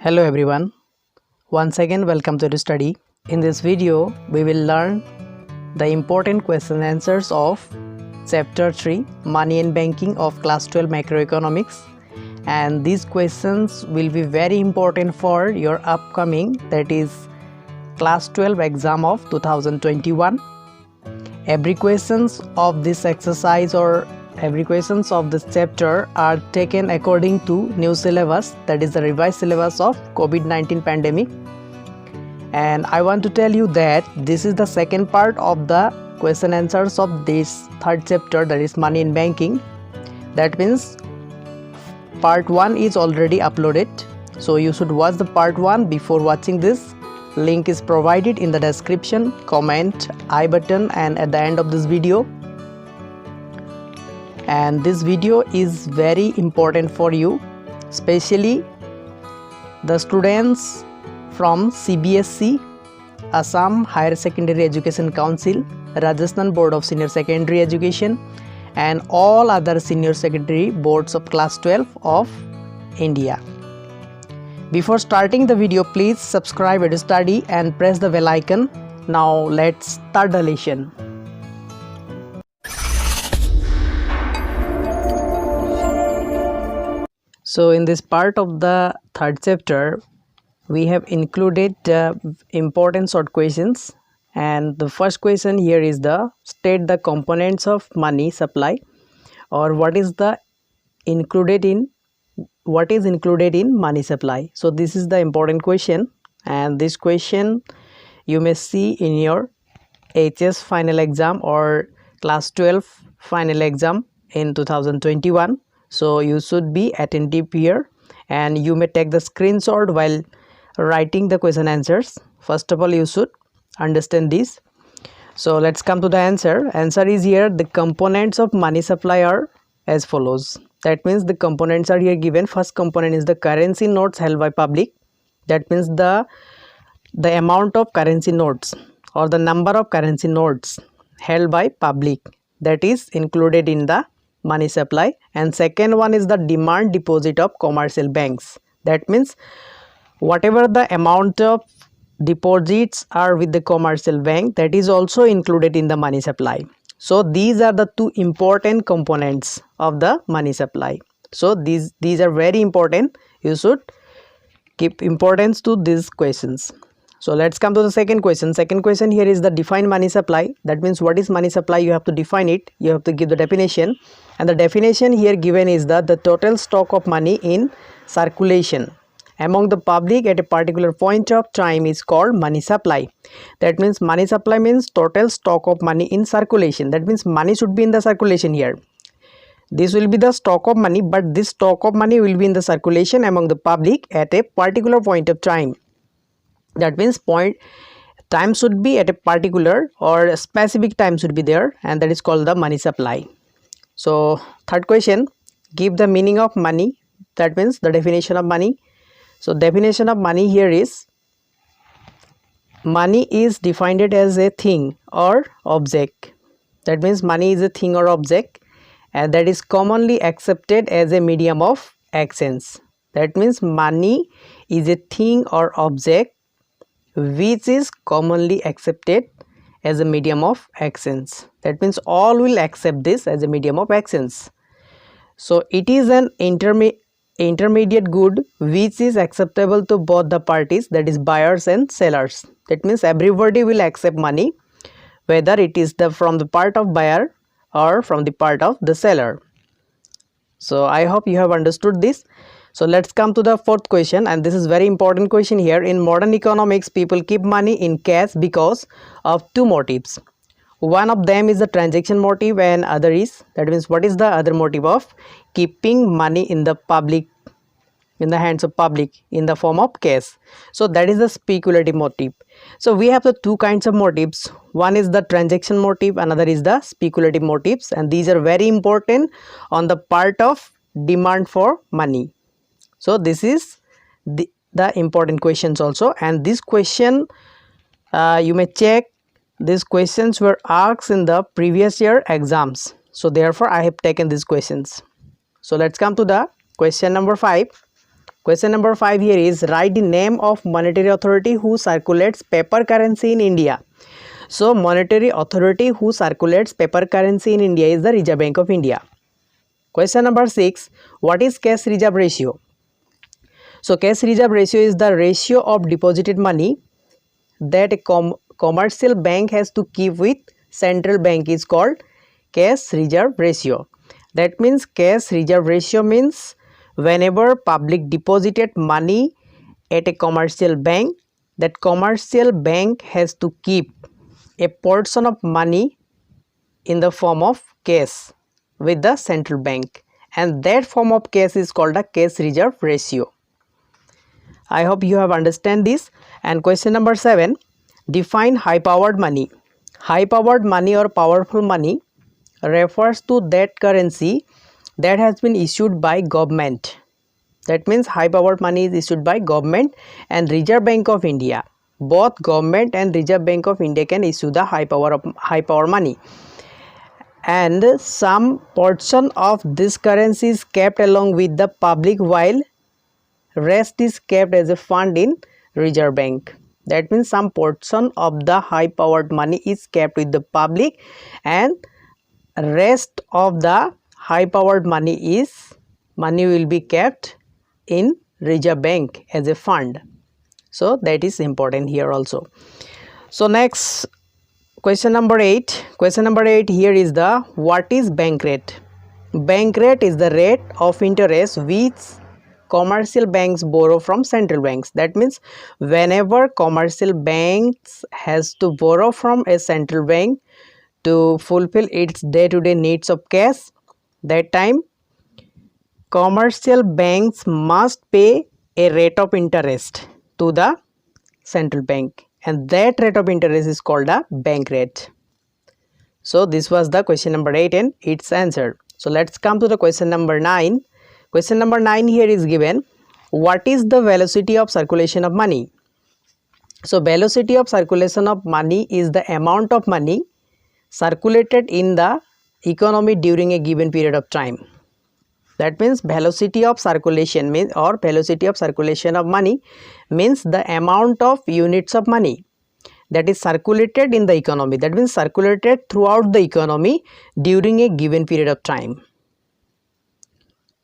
Hello everyone, once again welcome to the study. In this video we will learn the important question answers of chapter 3 Money and Banking of class 12 Macroeconomics, and these questions will be very important for your upcoming, that is class 12 exam of 2021. Every questions of this exercise or every questions of this chapter are taken according to new syllabus, that is the revised syllabus of COVID-19 pandemic. And I want to tell you that this is the second part of the question answers of this third chapter, that is money and banking. That means part 1 is already uploaded, so you should watch the part 1 before watching this. Link is provided in the description, comment, I button, and at the end of this video. And this video is very important for you, especially the students from CBSE, Assam Higher Secondary Education Council, Rajasthan Board of Senior Secondary Education, and all other senior secondary boards of class 12 of India. Before starting the video, please subscribe EduStudy and press the bell icon. Now let's start the lesson. So in this part of the third chapter, we have included important short questions, and the first question here is the state the components of money supply, or what is included in money supply. So this is the important question, and this question you may see in your HS final exam or class 12 final exam in 2021. So you should be attentive here, and you may take the screenshot while writing the question answers. First of all, you should understand this. So let's come to the answer. Answer is here: the components of money supply are as follows. That means the components are here given. First component is the currency notes held by public. That means the amount of currency notes or the number of currency notes held by public, that is included in the money supply. And second one is the demand deposit of commercial banks. That means whatever the amount of deposits are with the commercial bank, that is also included in the money supply. So these are the two important components of the money supply. So these are very important. You should give importance to these questions. So let's come to the second question. Second question here is the define money supply. That means what is money supply? You have to define it. You have to give the definition. And the definition here given is that the total stock of money in circulation among the public at a particular point of time is called money supply. That means money supply means total stock of money in circulation. That means money should be in the circulation here. This will be the stock of money, but this stock of money will be in the circulation among the public at a particular point of time. That means time should be at a particular or a specific time should be there, and that is called the money supply. So third question, give the meaning of money. That means the definition of money. So definition of money here is: money is defined as a thing or object. That means money is a thing or object, and that is commonly accepted as a medium of exchange. That means money is a thing or object which is commonly accepted as a medium of exchange. That means all will accept this as a medium of exchange. So it is an intermediate good which is acceptable to both the parties, that is buyers and sellers. That means everybody will accept money, whether it is from the part of buyer or from the part of the seller. So I hope you have understood this. So let's come to the fourth question, and this is very important question here. In modern economics, people keep money in cash because of two motives. One of them is the transaction motive, and other is, that means what is the other motive of keeping money in the public, in the hands of public in the form of cash? So that is the speculative motive. So we have the two kinds of motives. One is the transaction motive, another is the speculative motives, and these are very important on the part of demand for money. So this is the important questions also, and this question you may check, these questions were asked in the previous year exams. So therefore I have taken these questions. So let's come to the question number 5. Question number 5 here is write the name of monetary authority who circulates paper currency in India. So monetary authority who circulates paper currency in India is the Reserve Bank of India. Question number 6, what is cash reserve ratio? So cash reserve ratio is the ratio of deposited money that a commercial bank has to keep with central bank is called cash reserve ratio. That means cash reserve ratio means whenever public deposited money at a commercial bank, that commercial bank has to keep a portion of money in the form of cash with the central bank, and that form of cash is called a cash reserve ratio. I hope you have understand this. And question number 7, define high powered money. High powered money or powerful money refers to that currency that has been issued by government. That means high powered money is issued by government and Reserve Bank of India. Both government and Reserve Bank of India can issue the high power money, and some portion of this currency is kept along with the public while rest is kept as a fund in Reserve Bank. That means some portion of the high powered money is kept with the public and rest of the high powered money will be kept in Reserve Bank as a fund. So that is important here also. So next question number 8. Question number 8 here is the what is bank rate? Bank rate is the rate of interest which commercial banks borrow from central banks. That means whenever commercial banks has to borrow from a central bank to fulfill its day-to-day needs of cash, that time commercial banks must pay a rate of interest to the central bank, and that rate of interest is called a bank rate. So this was the question number 8 and its answer. So let's come to the question number 9. Question number 9 here is given, what is the velocity of circulation of money? So velocity of circulation of money is the amount of money circulated in the economy during a given period of time. That means velocity of circulation means, or velocity of circulation of money means the amount of units of money that is circulated in the economy. That means circulated throughout the economy during a given period of time.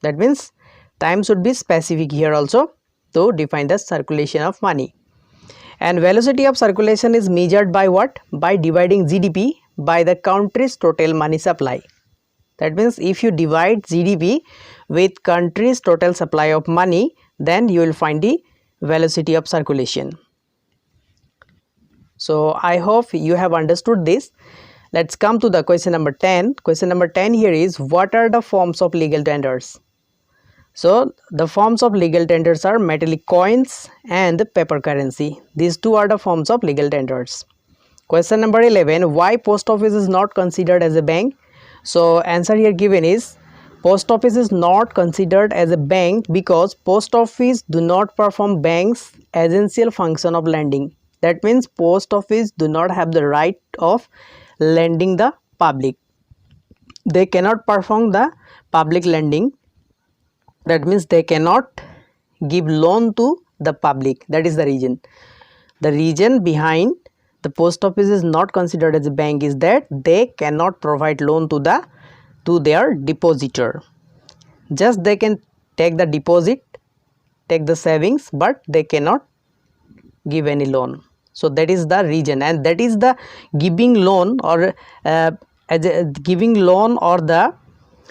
That means time should be specific here also to define the circulation of money. And velocity of circulation is measured by what? By dividing GDP by the country's total money supply. That means if you divide GDP with country's total supply of money, then you will find the velocity of circulation. So I hope you have understood this. Let's come to the question number 10. Question number 10 here is, what are the forms of legal tenders? So the forms of legal tenders are metallic coins and paper currency. These two are the forms of legal tenders. Question number 11, why post office is not considered as a bank? So answer here given is, post office is not considered as a bank because post office do not perform bank's essential function of lending. That means post office do not have the right of lending the public. They cannot perform the public lending. That means they cannot give loan to the public. That is the reason. The reason behind the post office is not considered as a bank is that they cannot provide loan to their depositor. Just they can take the deposit, take the savings, but they cannot give any loan. So that is the reason, and that is the giving loan or the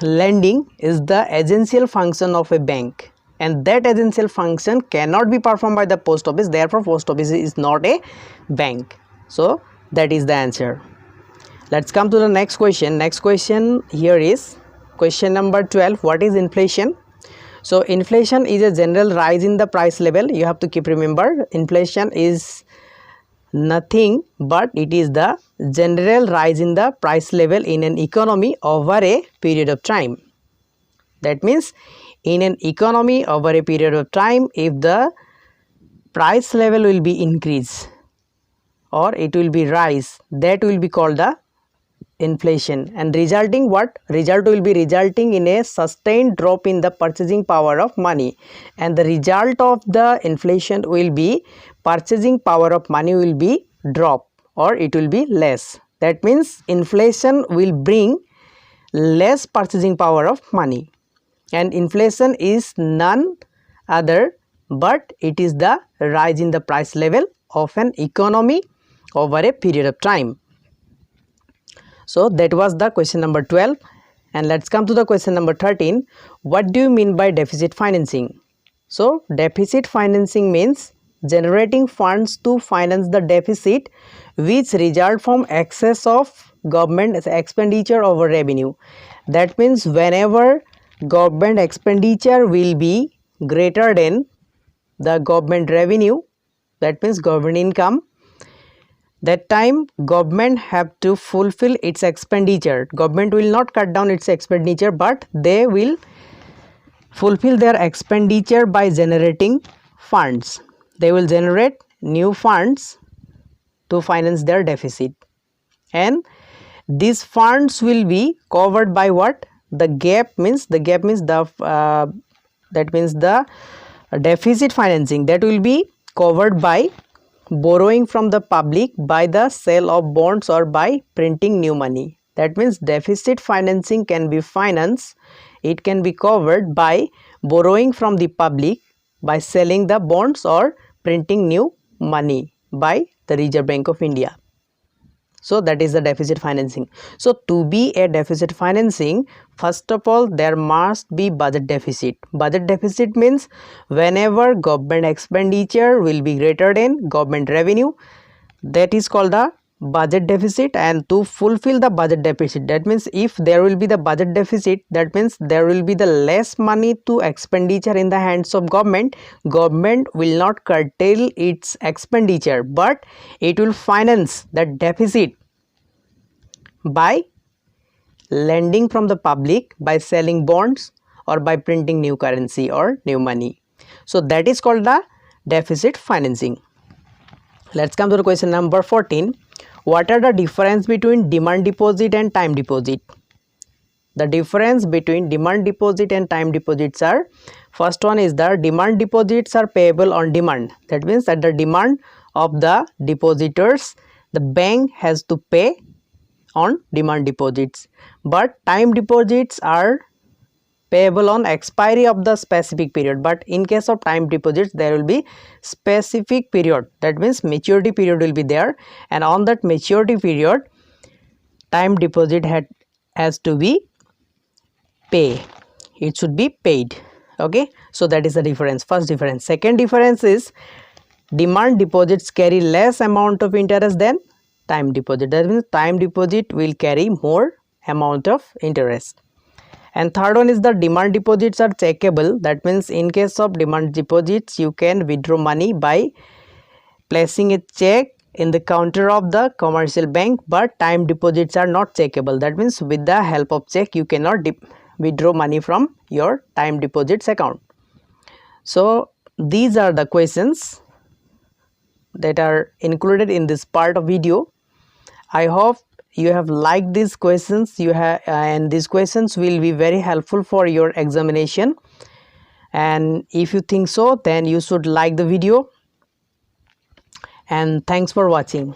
lending is the essential function of a bank, and that essential function cannot be performed by the post office. Therefore post office is not a bank. So that is the answer. Let's come to the next question. Next question here is question number 12. What is inflation? So inflation is a general rise in the price level. You have to keep remember, inflation is nothing but it is the general rise in the price level in an economy over a period of time. That means in an economy over a period of time, if the price level will be increased or it will be rise, that will be called the inflation, and resulting what? Result will be resulting in a sustained drop in the purchasing power of money, and the result of the inflation will be purchasing power of money will be drop or it will be less. That means inflation will bring less purchasing power of money, and inflation is none other but it is the rise in the price level of an economy over a period of time. So that was the question number 12, and let's come to the question number 13. What do you mean by deficit financing? So deficit financing means generating funds to finance the deficit which result from excess of government expenditure over revenue. That means whenever government expenditure will be greater than the government revenue, that means government income, that time government have to fulfill its expenditure. Government will not cut down its expenditure, but they will fulfill their expenditure by generating funds. They will generate new funds to finance their deficit, and these funds will be covered by what? The gap means the that means the deficit financing, that will be covered by borrowing from the public by the sale of bonds or by printing new money. That means deficit financing can be financed, it can be covered by borrowing from the public by selling the bonds or printing new money by the Reserve Bank of India. So that is the deficit financing. So to be a deficit financing, first of all there must be budget deficit. Budget deficit means whenever government expenditure will be greater than government revenue, that is called the budget deficit. And to fulfill the budget deficit, that means if there will be the budget deficit, that means there will be the less money to expenditure in the hands of government. Government will not curtail its expenditure, but it will finance that deficit by lending from the public, by selling bonds or by printing new currency or new money. So that is called the deficit financing. Let's come to the question number 14. What are the difference between demand deposit and time deposit? The difference between demand deposit and time deposits are, first one is the demand deposits are payable on demand. That means at the demand of the depositors, the bank has to pay on demand deposits. But time deposits are payable on expiry of the specific period. But in case of time deposits, there will be specific period, that means maturity period will be there, and on that maturity period time deposit has to be pay, it should be paid. Okay, so that is the difference, first difference. Second difference is demand deposits carry less amount of interest than time deposit. That means time deposit will carry more amount of interest. And third one is the demand deposits are checkable. That means in case of demand deposits, you can withdraw money by placing a check in the counter of the commercial bank, but time deposits are not checkable. That means with the help of check you cannot withdraw money from your time deposits account. So these are the questions that are included in this part of video. I hope you have liked these questions, and these questions will be very helpful for your examination. And if you think so, then you should like the video, and thanks for watching.